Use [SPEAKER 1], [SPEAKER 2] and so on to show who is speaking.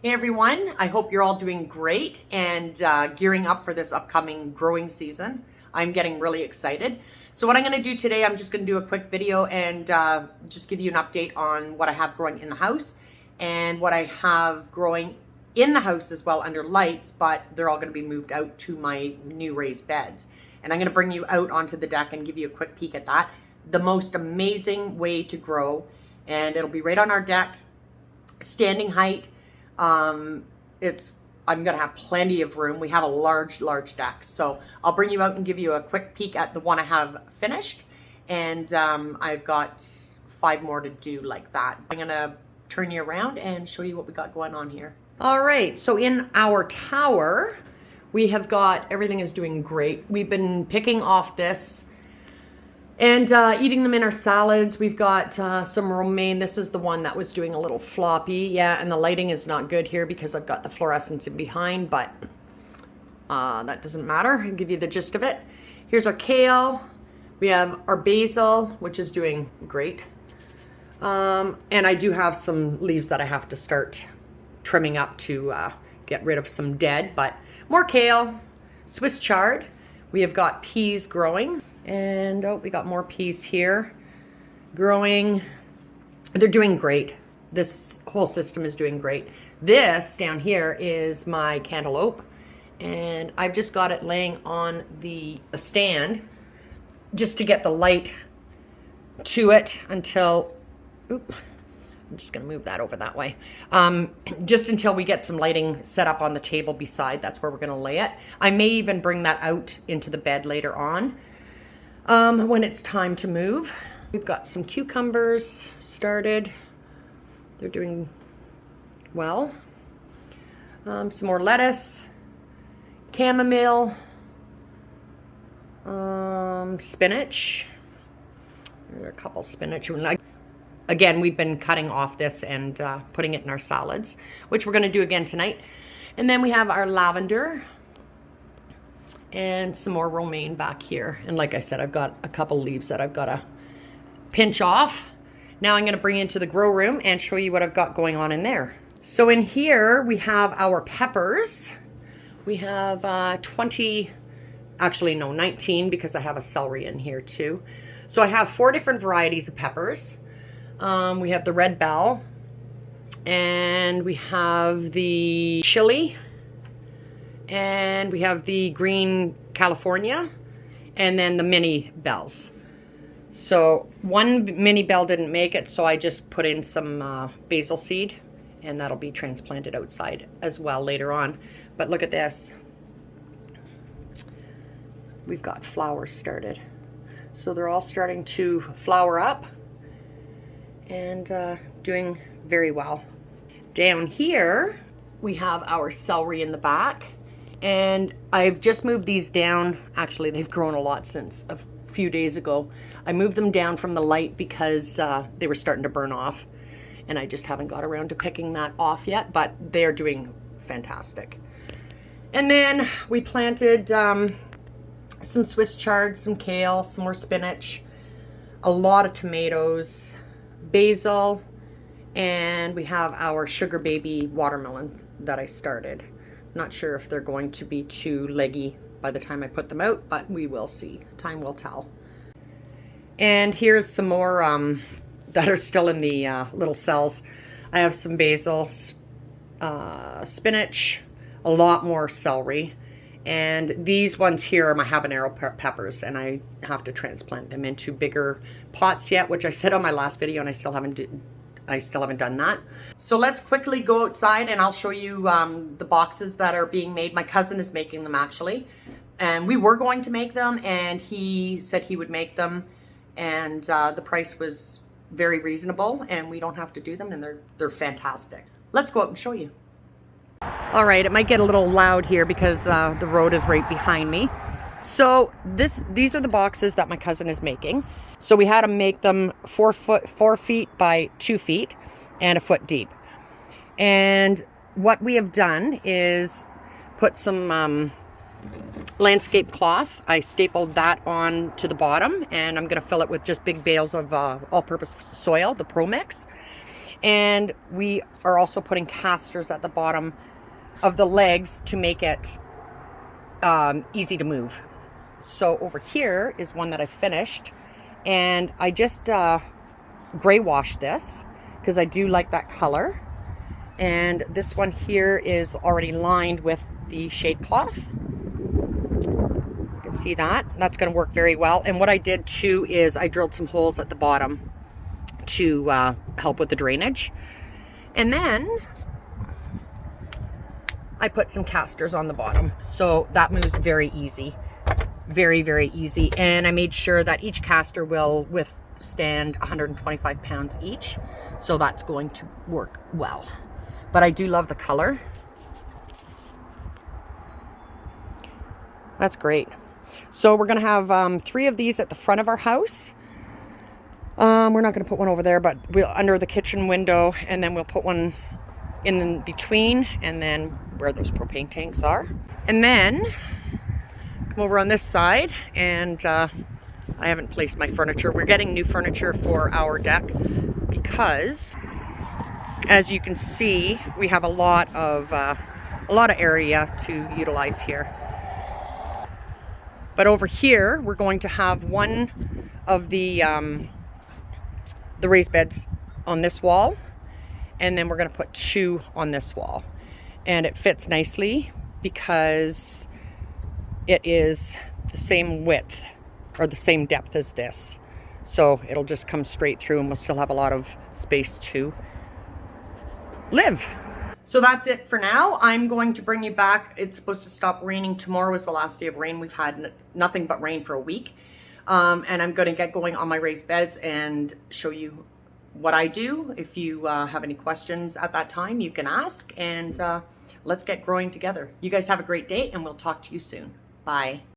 [SPEAKER 1] Hey everyone, I hope you're all doing great and gearing up for this upcoming growing season. I'm getting really excited. So what I'm going to do today, I'm just going to do a quick video and just give you an update on what I have growing in the house and what I have growing in the house as well under lights, but they're all going to be moved out to my new raised beds. And I'm going to bring you out onto the deck and give you a quick peek at that. The most amazing way to grow, and it'll be right on our deck, standing height. I'm gonna have plenty of room. We have a large deck, so I'll bring you out and give you a quick peek at the one I have finished, and I've got 5 more to do like that. I'm gonna turn you around and show you what we got going on here. All right, so in our tower we have got, everything is doing great. We've been picking off this and eating them in our salads. We've got some romaine. This is the one that was doing a little floppy. Yeah, and the lighting is not good here because I've got the fluorescence in behind, but that doesn't matter. I'll give you the gist of it. Here's our kale. We have our basil, which is doing great. And I do have some leaves that I have to start trimming up to get rid of some dead, but more kale. Swiss chard. We have got peas growing. And oh, we got more peas here growing. They're doing great. This whole system is doing great. This down here is my cantaloupe, and I've just got it laying on the stand just to get the light to it until, oop, I'm just gonna move that over that way. Just until we get some lighting set up on the table beside. That's where we're gonna lay it. I may even bring that out into the bed later on. When it's time to move. We've got some cucumbers started. They're doing well. Some more lettuce, chamomile, spinach. There are a couple spinach. Again, we've been cutting off this and putting it in our salads, which we're going to do again tonight. And then we have our lavender and some more romaine back here. And like I said, I've got a couple leaves that I've got to pinch off. Now I'm going to bring you into the grow room and show you what I've got going on in there. So in here we have our peppers. We have 19, because I have a celery in here too. So I have 4 different varieties of peppers. We have the red bell, and we have the chili, and we have the green California, and then the mini bells. So one mini bell didn't make it, so I just put in some basil seed, and that'll be transplanted outside as well later on. But look at this. We've got flowers started. So they're all starting to flower up and doing very well. Down here we have our celery in the back. And I've just moved these down. Actually, they've grown a lot since a few days ago. I moved them down from the light because they were starting to burn off. And I just haven't got around to picking that off yet, but they're doing fantastic. And then we planted some Swiss chard, some kale, some more spinach, a lot of tomatoes, basil, and we have our sugar baby watermelon that I started. Not sure if they're going to be too leggy by the time I put them out, but we will see. Time will tell. And here's some more that are still in the little cells. I have some basil, spinach, a lot more celery. And these ones here are my habanero peppers, and I have to transplant them into bigger pots yet, which I said on my last video, and I still haven't done that. So let's quickly go outside and I'll show you the boxes that are being made. My cousin is making them actually. And we were going to make them, and he said he would make them, and the price was very reasonable, and we don't have to do them, and they're fantastic. Let's go out and show you. All right, it might get a little loud here because the road is right behind me. So these are the boxes that my cousin is making. So we had to make them 4 feet by 2 feet and 1 foot deep. And what we have done is put some landscape cloth. I stapled that on to the bottom, and I'm going to fill it with just big bales of all-purpose soil, the Pro Mix. And we are also putting casters at the bottom of the legs to make it easy to move. So over here is one that I finished, and I just gray washed this because I do like that color. And this one here is already lined with the shade cloth. You can see that. That's going to work very well. And what I did too is I drilled some holes at the bottom to help with the drainage. And then I put some casters on the bottom. So that moves very easy. Very, very easy. And I made sure that each caster will withstand 125 pounds each. So that's going to work well. But I do love the color. That's great. So we're going to have 3 of these at the front of our house. We're not going to put one over there, but we'll under the kitchen window, and then we'll put one in between, and then where those propane tanks are. And then come over on this side, and I haven't placed my furniture. We're getting new furniture for our deck because, as you can see, we have a lot of area to utilize here. But over here, we're going to have one of the raised beds on this wall, and then we're going to put 2 on this wall. And it fits nicely because it is the same width or the same depth as this. So it'll just come straight through, and we'll still have a lot of space to live. So that's it for now. I'm going to bring you back. It's supposed to stop raining. Tomorrow is the last day of rain. We've had nothing but rain for a week. And I'm going to get going on my raised beds and show you what I do. If you have any questions at that time, you can ask, and let's get growing together. You guys have a great day, and we'll talk to you soon. Bye.